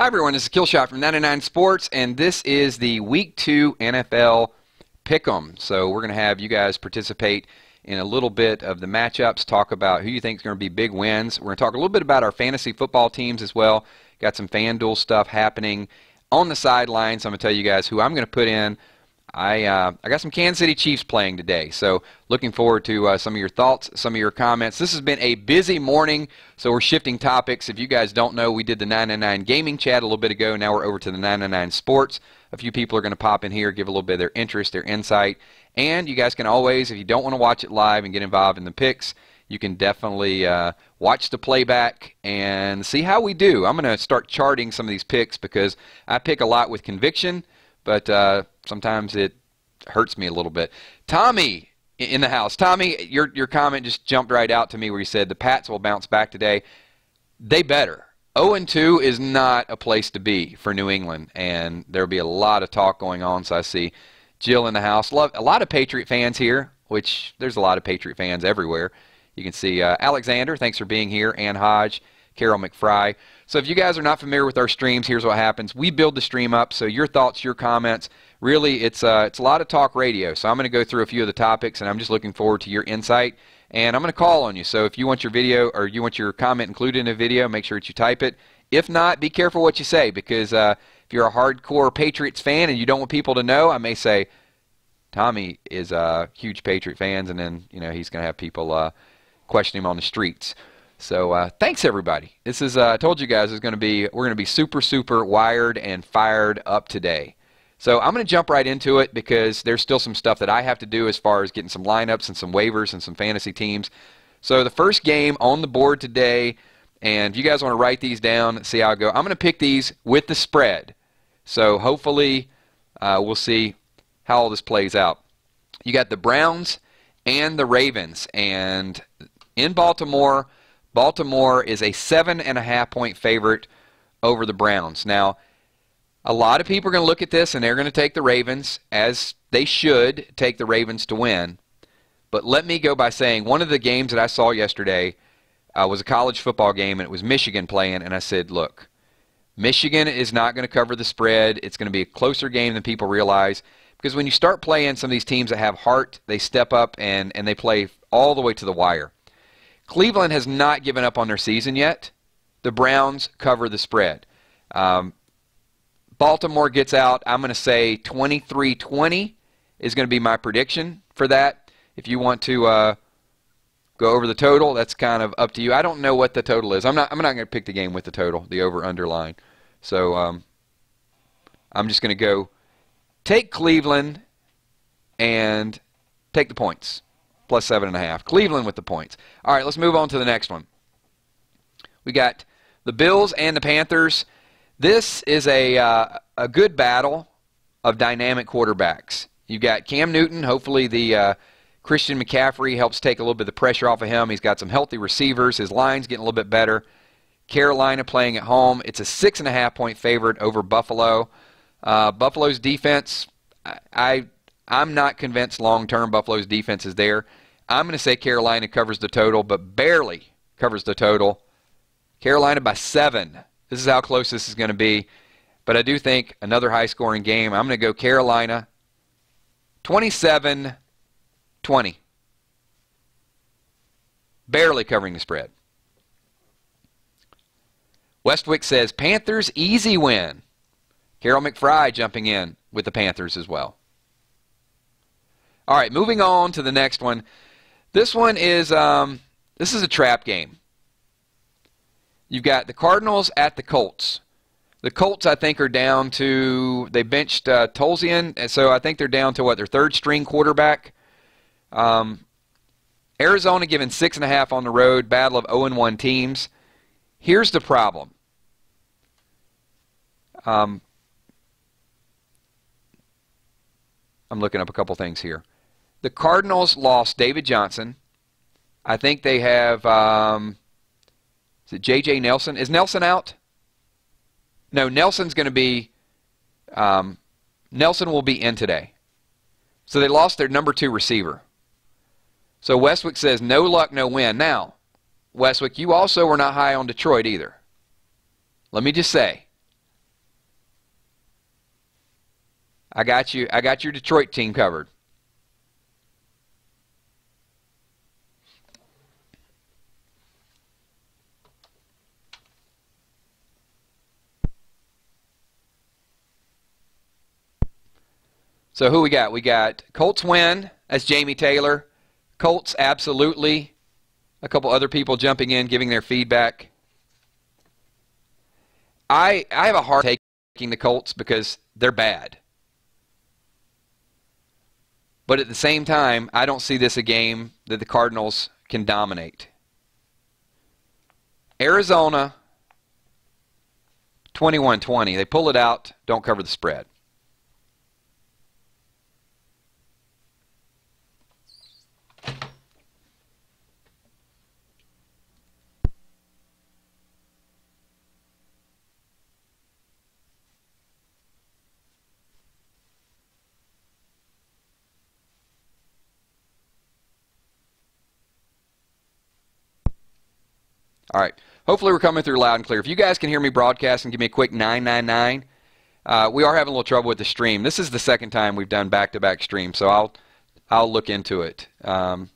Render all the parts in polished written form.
Hi everyone, this is Killshot from 99 Sports, and this is the Week 2 NFL Pick'em. So we're going to have you guys participate in a little bit of the matchups, talk about who you think is going to be big wins. We're going to talk a little bit about our fantasy football teams as well. Got some FanDuel stuff happening on the sidelines. I'm going to tell you guys who I'm going to put in. I got some Kansas City Chiefs playing today, so looking forward to some of your thoughts, some of your comments. This has been a busy morning, so we're shifting topics. If you guys don't know, we did the 999 Gaming Chat a little bit ago. Now we're over to the 999 Sports. A few people are going to pop in here, give a little bit of their interest, their insight. And you guys can always, if you don't want to watch it live and get involved in the picks, you can definitely watch the playback and see how we do. I'm going to start charting some of these picks because I pick a lot with conviction, but sometimes it hurts me a little bit. Tommy in the house. Tommy, your comment just jumped right out to me where you said the Pats will bounce back today. They better. 0-2 is not a place to be for New England, and there'll be a lot of talk going on. So I see Jill in the house. A lot of Patriot fans here, which there's a lot of Patriot fans everywhere. You can see Alexander, thanks for being here, Ann Hodge, Carol McFry. So if you guys are not familiar with our streams, here's what happens. We build the stream up, so your thoughts, your comments, really it's a lot of talk radio. So I'm going to go through a few of the topics, and I'm just looking forward to your insight. And I'm going to call on you. So if you want your video or you want your comment included in a video, make sure that you type it. If not, be careful what you say, because if you're a hardcore Patriots fan and you don't want people to know, I may say Tommy is huge Patriot fans, and then he's going to have people question him on the streets. So thanks everybody. This is I told you guys we're going to be super wired and fired up today. So I'm going to jump right into it because there's still some stuff that I have to do as far as getting some lineups and some waivers and some fantasy teams. So the first game on the board today, and if you guys want to write these down, see how I go. I'm going to pick these with the spread. So hopefully we'll see how all this plays out. You got the Browns and the Ravens, and in Baltimore, Baltimore is a 7.5-point favorite over the Browns. Now, a lot of people are going to look at this and they're going to take the Ravens, as they should take the Ravens to win. But let me go by saying one of the games that I saw yesterday was a college football game, and it was Michigan playing, and I said, look, Michigan is not going to cover the spread. It's going to be a closer game than people realize, because when you start playing some of these teams that have heart, they step up and they play all the way to the wire. Cleveland has not given up on their season yet. The Browns cover the spread. Baltimore gets out. I'm going to say 23-20 is going to be my prediction for that. If you want to go over the total, that's kind of up to you. I don't know what the total is. I'm not going to pick the game with the total, the over-under line. So I'm just going to go take Cleveland and take the points, plus 7.5. Cleveland with the points. All right, let's move on to the next one. We got the Bills and the Panthers. This is a good battle of dynamic quarterbacks. You've got Cam Newton. Hopefully the Christian McCaffrey helps take a little bit of the pressure off of him. He's got some healthy receivers. His line's getting a little bit better. Carolina playing at home. It's a 6.5-point favorite over Buffalo. Buffalo's defense, I'm not convinced long-term Buffalo's defense is there. I'm going to say Carolina covers the total, but barely covers the total. Carolina by 7. This is how close this is going to be. But I do think another high-scoring game. I'm going to go Carolina 27-20. Barely covering the spread. Westwick says Panthers easy win. Carol McFry jumping in with the Panthers as well. All right, moving on to the next one. This one is this is a trap game. You've got the Cardinals at the Colts. The Colts, I think, are down to, they benched Tolzien, and so I think they're down to, what, their third-string quarterback. Arizona giving 6.5 on the road, battle of 0-1 teams. Here's the problem. I'm looking up a couple things here. The Cardinals lost David Johnson. I think they have, is it J.J. Nelson? Is Nelson out? No, Nelson's going to be, Nelson will be in today. So they lost their number 2 receiver. So Westwick says, no luck, no win. Now, Westwick, you also were not high on Detroit either. Let me just say, I got you. I got your Detroit team covered. So who we got? We got Colts win. That's Jamie Taylor. Colts absolutely. A couple other people jumping in, giving their feedback. I have a hard time taking the Colts because they're bad. But at the same time, I don't see this a game that the Cardinals can dominate. Arizona, 21-20. They pull it out, don't cover the spread. All right. Hopefully we're coming through loud and clear. If you guys can hear me broadcast and give me a quick 999, we are having a little trouble with the stream. This is the second time we've done back-to-back streams, so I'll look into it. All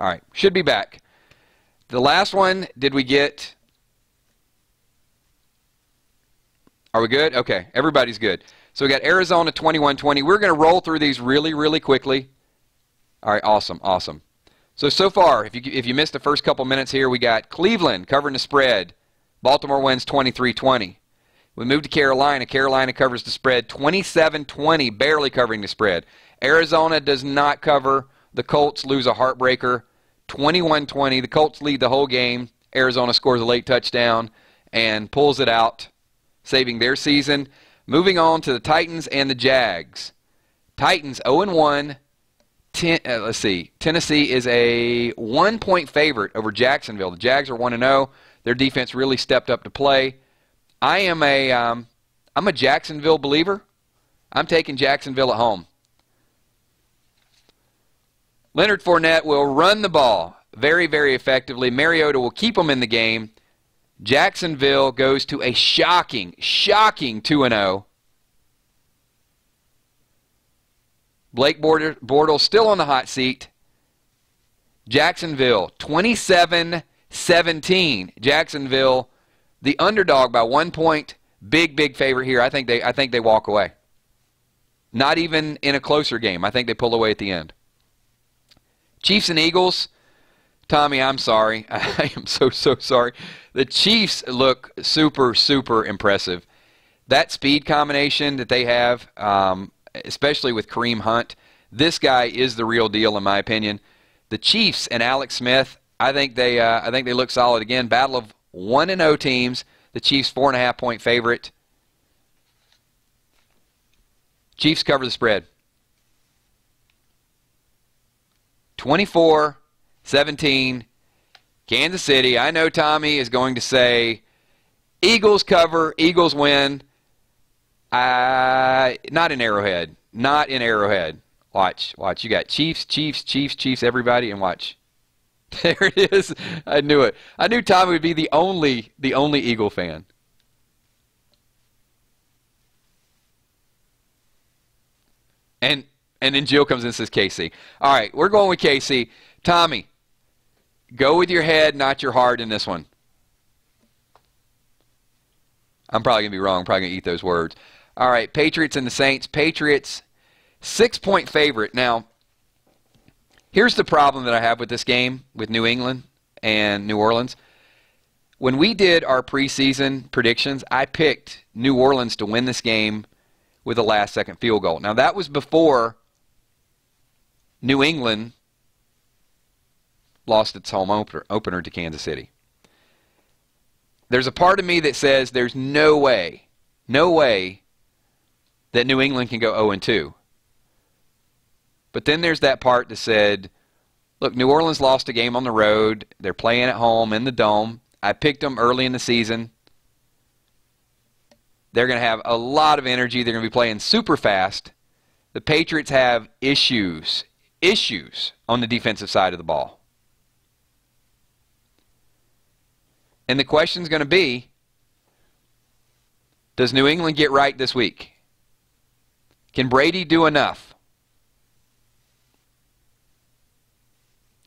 right. Should be back. The last one, did we get... Are we good? Okay. Everybody's good. So we got Arizona 21-20. We're going to roll through these really, really quickly. All right, awesome, awesome. So far, if you missed the first couple minutes here, we got Cleveland covering the spread. Baltimore wins 23-20. We move to Carolina. Carolina covers the spread 27-20, barely covering the spread. Arizona does not cover. The Colts lose a heartbreaker 21-20. The Colts lead the whole game. Arizona scores a late touchdown and pulls it out, saving their season. Moving on to the Titans and the Jags. Titans 0-1. Let's see. Tennessee is a 1-point favorite over Jacksonville. The Jags are 1-0. Their defense really stepped up to play. I'm a Jacksonville believer. I'm taking Jacksonville at home. Leonard Fournette will run the ball very, very effectively. Mariota will keep them in the game. Jacksonville goes to a shocking 2-0. Blake Bortles still on the hot seat. Jacksonville, 27-17. Jacksonville, the underdog by 1 point. Big favorite here. I think they walk away. Not even in a closer game. I think they pull away at the end. Chiefs and Eagles. Tommy, I'm sorry. I am so sorry. The Chiefs look super impressive. That speed combination that they have, especially with Kareem Hunt, this guy is the real deal in my opinion. The Chiefs and Alex Smith, I think they look solid again. Battle of 1-0 teams. The Chiefs 4.5-point favorite. Chiefs cover the spread. 24-17. Kansas City. I know Tommy is going to say Eagles cover, Eagles win. Not in Arrowhead. Not in Arrowhead. Watch. You got Chiefs, everybody, and watch. There it is. I knew it. I knew Tommy would be the only Eagle fan. And then Jill comes in and says KC. All right, we're going with KC. Tommy, go with your head, not your heart in this one. I'm probably going to be wrong. I'm probably going to eat those words. All right, Patriots and the Saints. Patriots, 6-point favorite. Now, here's the problem that I have with this game with New England and New Orleans. When we did our preseason predictions, I picked New Orleans to win this game with a last-second field goal. Now, that was before New England lost its home opener to Kansas City. There's a part of me that says there's no way that New England can go 0-2. But then there's that part that said, look, New Orleans lost a game on the road. They're playing at home in the Dome. I picked them early in the season. They're going to have a lot of energy. They're going to be playing super fast. The Patriots have issues on the defensive side of the ball. And the question's going to be, does New England get right this week? Can Brady do enough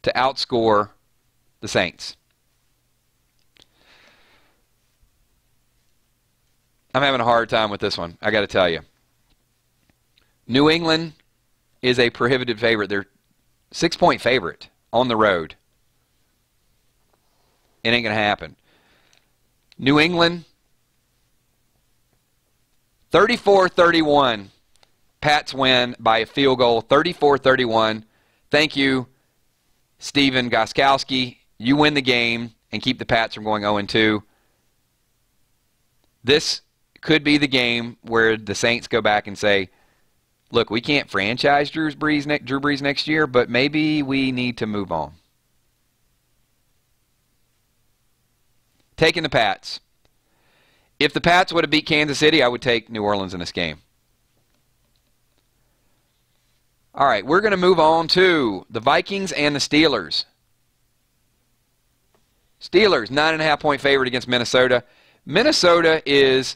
to outscore the Saints? I'm having a hard time with this one, I got to tell you. New England is a prohibitive favorite. They're 6-point favorite on the road. It ain't going to happen. New England, 34-31. Pats win by a field goal, 34-31. Thank you, Steven Gostkowski. You win the game and keep the Pats from going 0-2. This could be the game where the Saints go back and say, look, we can't franchise Drew Brees next year, but maybe we need to move on. Taking the Pats. If the Pats would have beat Kansas City, I would take New Orleans in this game. All right, we're going to move on to the Vikings and the Steelers. Steelers, 9.5-point favorite against Minnesota. Minnesota is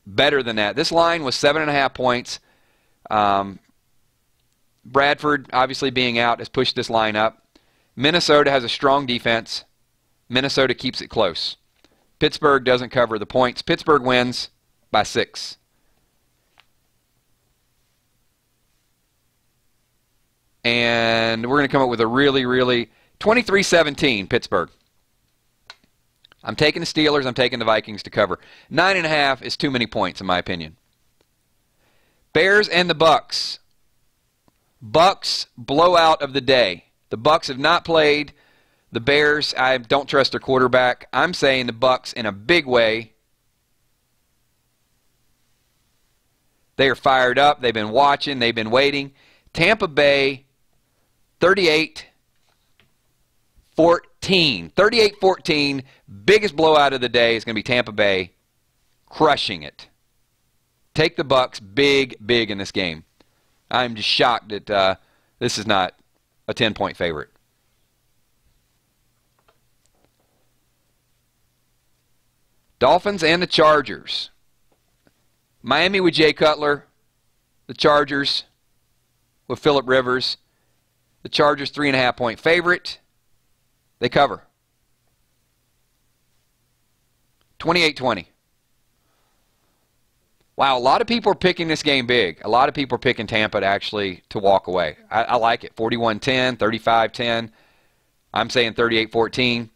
better than that. This line was 7.5 points. Bradford, obviously being out, has pushed this line up. Minnesota has a strong defense. Minnesota keeps it close. Pittsburgh doesn't cover the points. Pittsburgh wins by 6. And we're going to come up with a really 23-17 Pittsburgh. I'm taking the Steelers. I'm taking the Vikings to cover. 9.5 is too many points, in my opinion. Bears and the Bucks. Bucks blowout of the day. The Bucks have not played. The Bears, I don't trust their quarterback. I'm saying the Bucks in a big way. They are fired up. They've been watching. They've been waiting. Tampa Bay, 38-14. 38-14. Biggest blowout of the day is going to be Tampa Bay crushing it. Take the Bucks big in this game. I'm just shocked that this is not a 10-point favorite. Dolphins and the Chargers. Miami with Jay Cutler. The Chargers with Phillip Rivers. The Chargers 3.5-point favorite. They cover. 28-20. Wow, a lot of people are picking this game big. A lot of people are picking Tampa to walk away. I like it. 41-10, 35-10. I'm saying 38-14.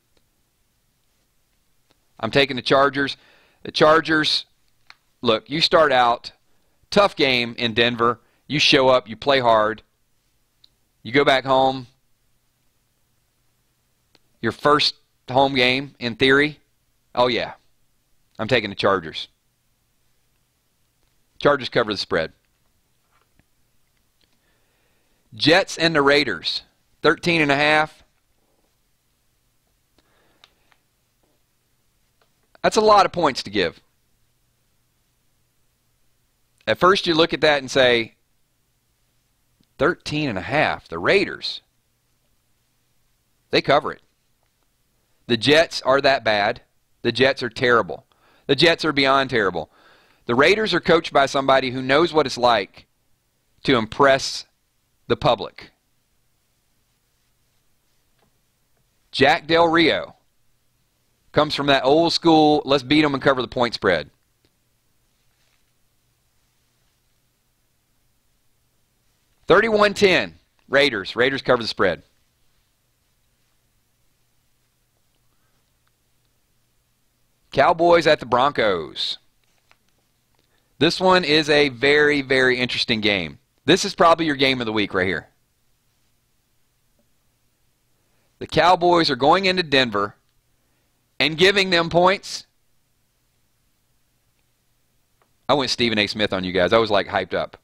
I'm taking the Chargers. The Chargers, look, you start out, tough game in Denver. You show up, you play hard. You go back home. Your first home game, in theory. Oh, yeah. I'm taking the Chargers. Chargers cover the spread. Jets and the Raiders. 13.5. That's a lot of points to give. At first you look at that and say, 13.5. The Raiders. They cover it. The Jets are that bad. The Jets are terrible. The Jets are beyond terrible. The Raiders are coached by somebody who knows what it's like to impress the public. Jack Del Rio comes from that old school, let's beat them and cover the point spread. $31-10, Raiders. Raiders cover the spread. Cowboys at the Broncos. This one is a very interesting game. This is probably your game of the week right here. The Cowboys are going into Denver and giving them points. I went Stephen A. Smith on you guys. I was like hyped up.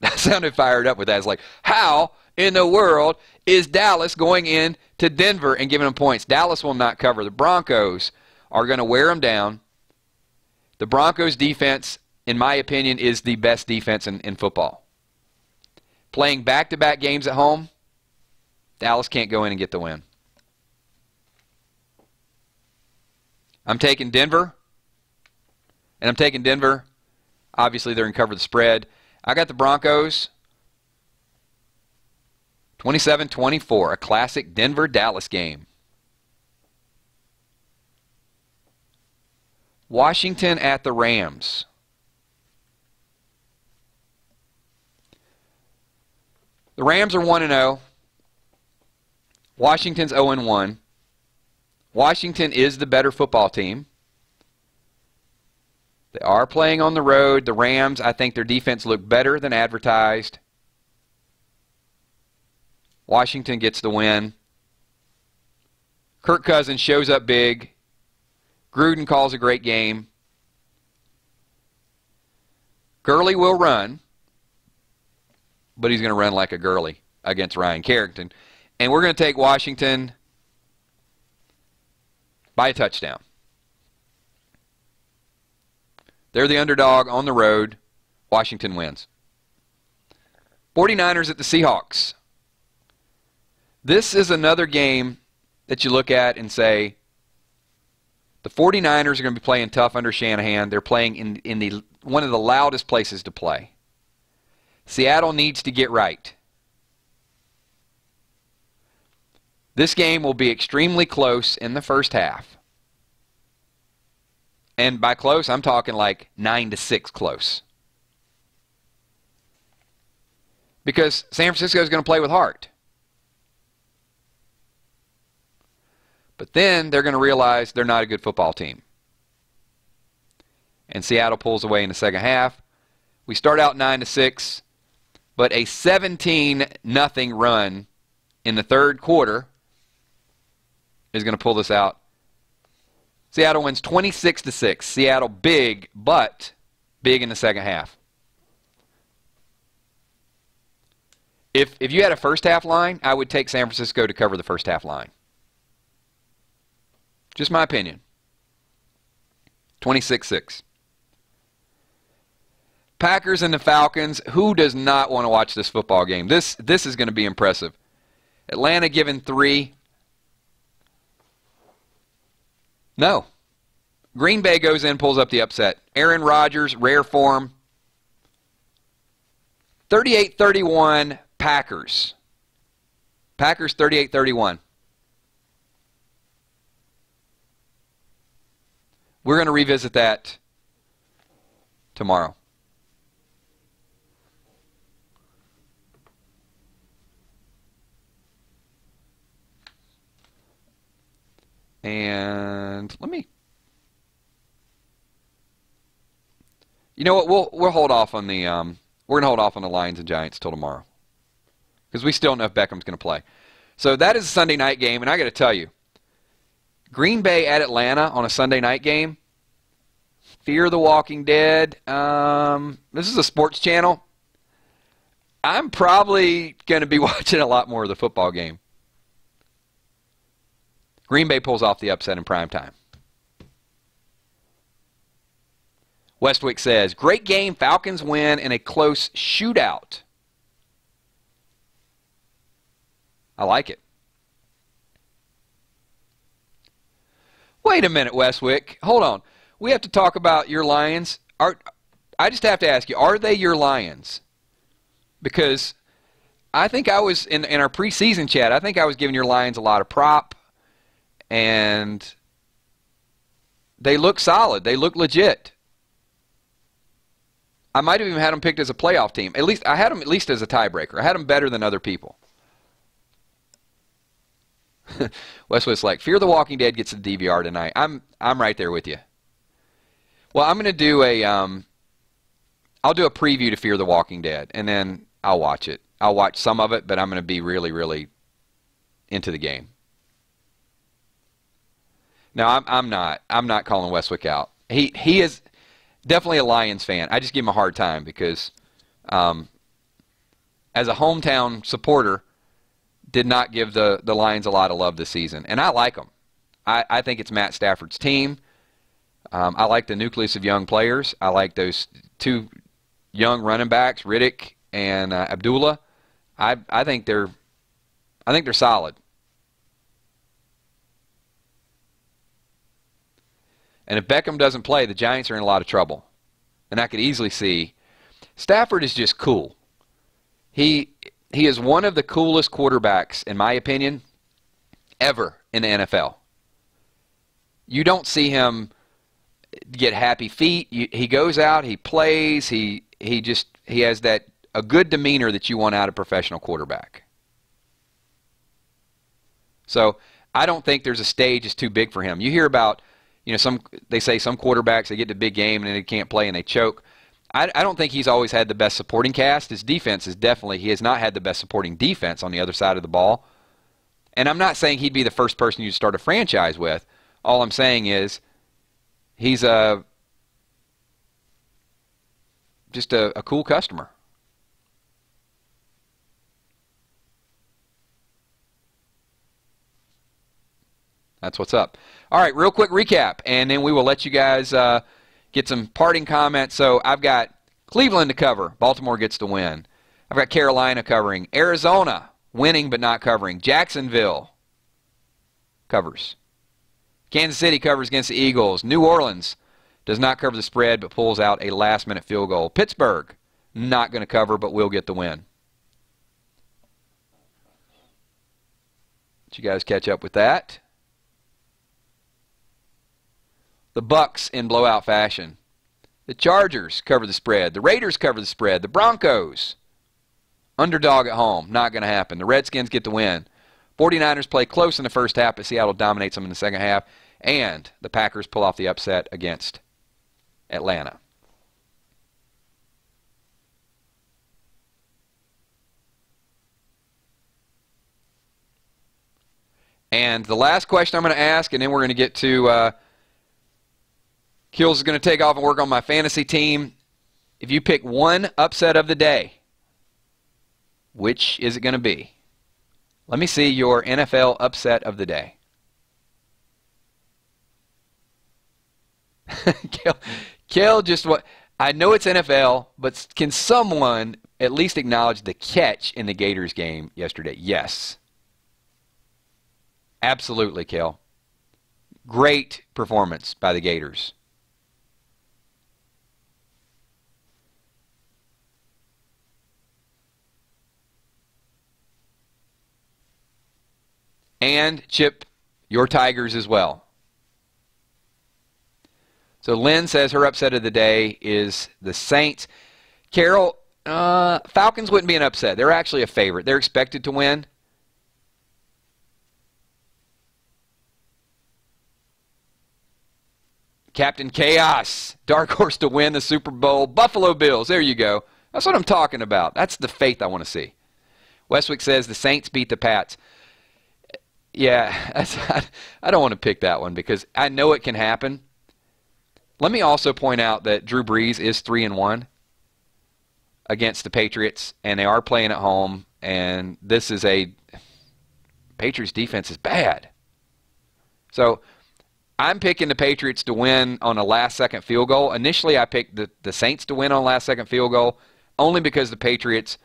I sounded fired up with that. It's like, how in the world is Dallas going in to Denver and giving them points? Dallas will not cover. The Broncos are going to wear them down. The Broncos defense, in my opinion, is the best defense in football. Playing back-to-back games at home, Dallas can't go in and get the win. I'm taking Denver And I'm taking Denver. Obviously, they're going to cover the spread. I got the Broncos 27-24, a classic Denver-Dallas game. Washington at the Rams. The Rams are 1-0. Washington's 0-1. Washington is the better football team. They are playing on the road. The Rams, I think their defense looked better than advertised. Washington gets the win. Kirk Cousins shows up big. Gruden calls a great game. Gurley will run, but he's going to run like a Gurley against Ryan Carrington. And we're going to take Washington by a touchdown. They're the underdog on the road. Washington wins. 49ers at the Seahawks. This is another game that you look at and say, the 49ers are going to be playing tough under Shanahan. They're playing in the one of the loudest places to play. Seattle needs to get right. This game will be extremely close in the first half. And by close, I'm talking like 9-6 close. Because San Francisco is going to play with heart. But then they're going to realize they're not a good football team. And Seattle pulls away in the second half. We start out 9-6, but a 17-0 run in the third quarter is going to pull this out. Seattle wins 26-6. Seattle big, but big in the second half. If you had a first half line, I would take San Francisco to cover the first half line. Just my opinion. 26-6. Packers and the Falcons. Who does not want to watch this football game? This is going to be impressive. Atlanta given 3. No. Green Bay goes in, pulls up the upset. Aaron Rodgers, rare form. 38-31 Packers. Packers 38-31. We're going to revisit that tomorrow. And let me, you know what? We'll hold off on the we're going to hold off on the Lions and Giants till tomorrow because we still don't know if Beckham's going to play. So that is a Sunday night game, and I got to tell you, Green Bay at Atlanta on a Sunday night game. Fear the Walking Dead. This is a sports channel. I'm probably going to be watching a lot more of the football game. Green Bay pulls off the upset in prime time. Westwick says, great game. Falcons win in a close shootout. I like it. Wait a minute, Westwick. Hold on. We have to talk about your Lions. I just have to ask you, are they your Lions? Because I think I was, in our preseason chat, I think I was giving your Lions a lot of prop. And they look solid. They look legit. I might have even had them picked as a playoff team. At least I had them at least as a tiebreaker. I had them better than other people. Westwood's like, Fear the Walking Dead gets the DVR tonight. I'm right there with you. Well, I'm going to do I'll do a preview to Fear the Walking Dead, and then I'll watch it. I'll watch some of it, but I'm going to be really, really into the game. No, I'm not calling Westwick out. He is definitely a Lions fan. I just give him a hard time because as a hometown supporter, did not give the Lions a lot of love this season. And I like them. I think it's Matt Stafford's team. I like the nucleus of young players. I like those 2 young running backs, Riddick and Abdullah. I think they're solid. And if Beckham doesn't play, the Giants are in a lot of trouble. And I could easily see Stafford is just cool. He is one of the coolest quarterbacks, in my opinion, ever in the NFL. You don't see him get happy feet. He goes out, he plays, he has a good demeanor that you want out of a professional quarterback. So I don't think there's a stage that's too big for him. You hear about, they say some quarterbacks, they get to big game and then they can't play and they choke. I don't think he's always had the best supporting cast. His defense is he has not had the best supporting defense on the other side of the ball. And I'm not saying he'd be the first person you'd start a franchise with. All I'm saying is he's just a cool customer. That's what's up. All right, real quick recap, and then we will let you guys get some parting comments. So I've got Cleveland to cover. Baltimore gets the win. I've got Carolina covering. Arizona winning but not covering. Jacksonville covers. Kansas City covers against the Eagles. New Orleans does not cover the spread but pulls out a last-minute field goal. Pittsburgh not going to cover but will get the win. Did you guys catch up with that? The Bucks in blowout fashion. The Chargers cover the spread. The Raiders cover the spread. The Broncos, underdog at home, not going to happen. The Redskins get the win. 49ers play close in the first half, but Seattle dominates them in the second half. And the Packers pull off the upset against Atlanta. And the last question I'm going to ask, and then we're going to get to Kills is going to take off and work on my fantasy team. If you pick one upset of the day, which is it going to be? Let me see your NFL upset of the day. Kill just what I know it's NFL, but can someone at least acknowledge the catch in the Gators game yesterday? Yes. Absolutely, Kel. Great performance by the Gators. And, Chip, your Tigers as well. So Lynn says her upset of the day is the Saints. Carol, Falcons wouldn't be an upset. They're actually a favorite. They're expected to win. Captain Chaos, dark horse to win the Super Bowl. Buffalo Bills, there you go. That's what I'm talking about. That's the faith I want to see. Westwick says the Saints beat the Pats. Yeah, I don't want to pick that one because I know it can happen. Let me also point out that Drew Brees is 3-1 against the Patriots, and they are playing at home, and this is Patriots defense is bad. So I'm picking the Patriots to win on a last-second field goal. Initially, I picked the Saints to win on a last-second field goal only because the Patriots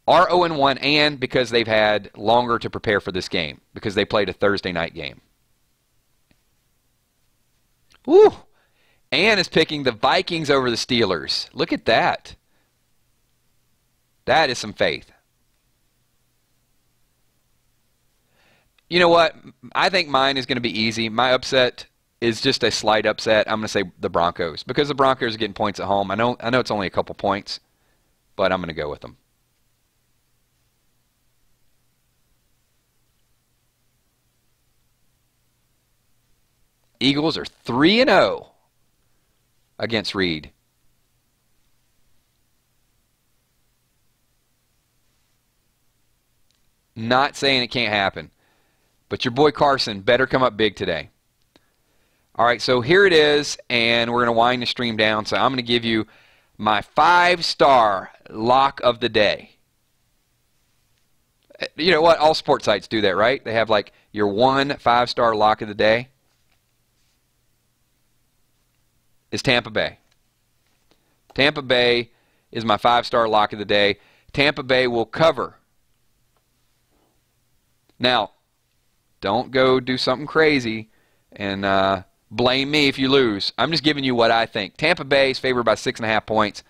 are 0-1 and because they've had longer to prepare for this game because they played a Thursday night game. Woo! Ann is picking the Vikings over the Steelers. Look at that. That is some faith. You know what? I think mine is going to be easy. My upset is just a slight upset. I'm going to say the Broncos because the Broncos are getting points at home. I know it's only a couple points, but I'm going to go with them. Eagles are 3-0 against Reed. Not saying it can't happen, but your boy Carson better come up big today. All right, so here it is, and we're going to wind the stream down. So I'm going to give you my 5-star lock of the day. You know what? All sports sites do that, right? They have like your 5-star lock of the day. Is Tampa Bay. Tampa Bay is my 5-star lock of the day. Tampa Bay will cover. Now, don't go do something crazy and Blame me if you lose. I'm just giving you what I think. Tampa Bay is favored by 6.5 points.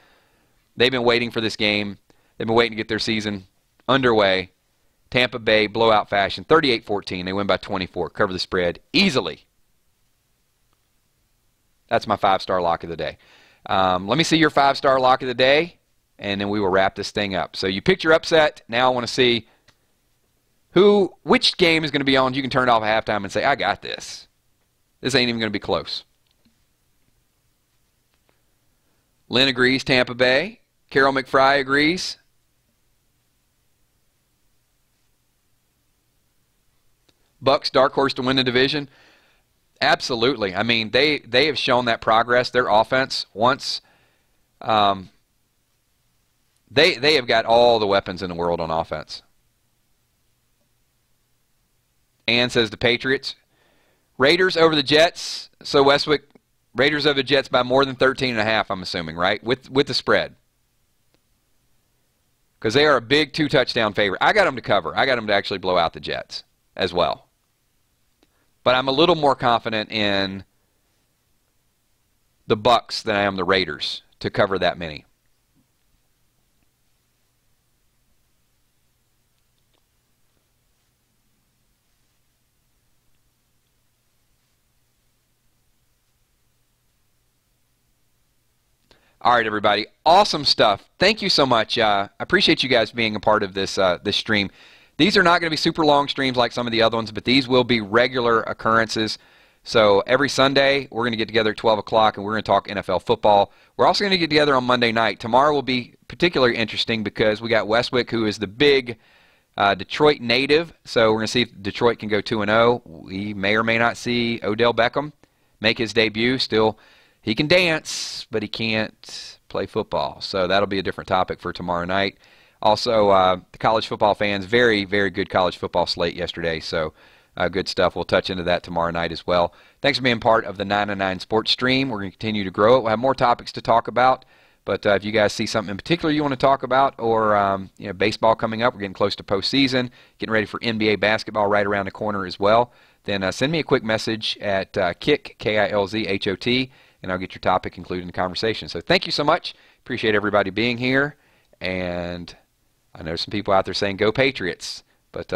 They've been waiting for this game. They've been waiting to get their season underway. Tampa Bay, blowout fashion, 38-14. They win by 24. Cover the spread easily. That's my 5-star lock of the day. Let me see your 5-star lock of the day, and then we will wrap this thing up. So you picked your upset. Now I want to see which game is going to be on. You can turn it off at halftime and say, I got this. This ain't even going to be close. Lynn agrees, Tampa Bay. Carol McFry agrees. Bucks, dark horse to win the division. Absolutely. I mean, they have shown that progress. Their offense, once they have got all the weapons in the world on offense. Ann says the Patriots. Raiders over the Jets. So Westwick, Raiders over the Jets by more than 13.5, I'm assuming, right? With the spread. Because they are a big 2-touchdown favorite. I got them to cover. I got them to actually blow out the Jets as well. But I'm a little more confident in the Bucks than I am the Raiders to cover that many. All right, everybody. Awesome stuff. Thank you so much. I appreciate you guys being a part of this this stream. These are not going to be super long streams like some of the other ones, but these will be regular occurrences. So every Sunday, we're going to get together at 12 o'clock, and we're going to talk NFL football. We're also going to get together on Monday night. Tomorrow will be particularly interesting because we got Westwick, who is the big Detroit native. So we're going to see if Detroit can go 2-0. We may or may not see Odell Beckham make his debut. Still, he can dance, but he can't play football. So that'll be a different topic for tomorrow night. Also, the college football fans, very, very good college football slate yesterday. So good stuff. We'll touch into that tomorrow night as well. Thanks for being part of the 909 Sports stream. We're going to continue to grow it. We'll have more topics to talk about. But if you guys see something in particular you want to talk about, or baseball coming up, we're getting close to postseason, getting ready for NBA basketball right around the corner as well, then send me a quick message at KILZHOT, K-I-L-Z-H-O-T, and I'll get your topic included in the conversation. So thank you so much. Appreciate everybody being here. And I know some people out there saying, go Patriots. But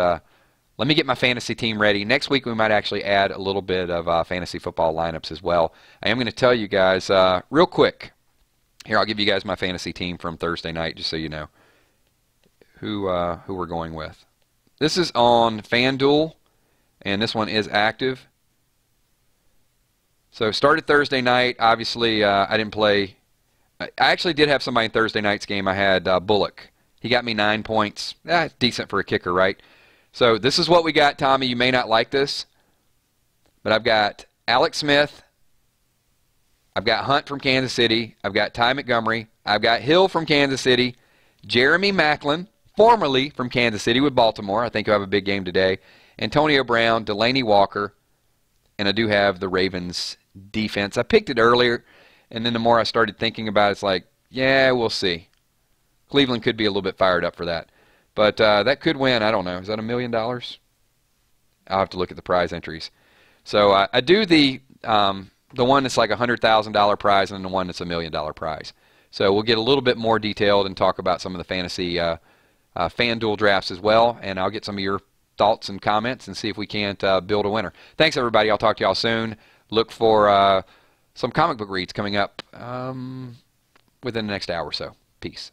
let me get my fantasy team ready. Next week we might actually add a little bit of fantasy football lineups as well. I am going to tell you guys real quick. Here, I'll give you guys my fantasy team from Thursday night just so you know who we're going with. This is on FanDuel, and this one is active. So started Thursday night. Obviously, I didn't play. I actually did have somebody in Thursday night's game. I had Bullock. He got me 9 points. Decent for a kicker, right? So this is what we got, Tommy. You may not like this, but I've got Alex Smith. I've got Hunt from Kansas City. I've got Ty Montgomery. I've got Hill from Kansas City. Jeremy Maclin, formerly from Kansas City with Baltimore. I think he'll have a big game today. Antonio Brown, Delaney Walker, and I do have the Ravens defense. I picked it earlier, and then the more I started thinking about it, it's like, yeah, we'll see. Cleveland could be a little bit fired up for that. But that could win. I don't know. Is that $1 million? I'll have to look at the prize entries. So I do the one that's like a $100,000 prize and the one that's $1 million prize. So we'll get a little bit more detailed and talk about some of the fantasy FanDuel drafts as well. And I'll get some of your thoughts and comments and see if we can't build a winner. Thanks, everybody. I'll talk to y'all soon. Look for some comic book reads coming up within the next hour or so. Peace.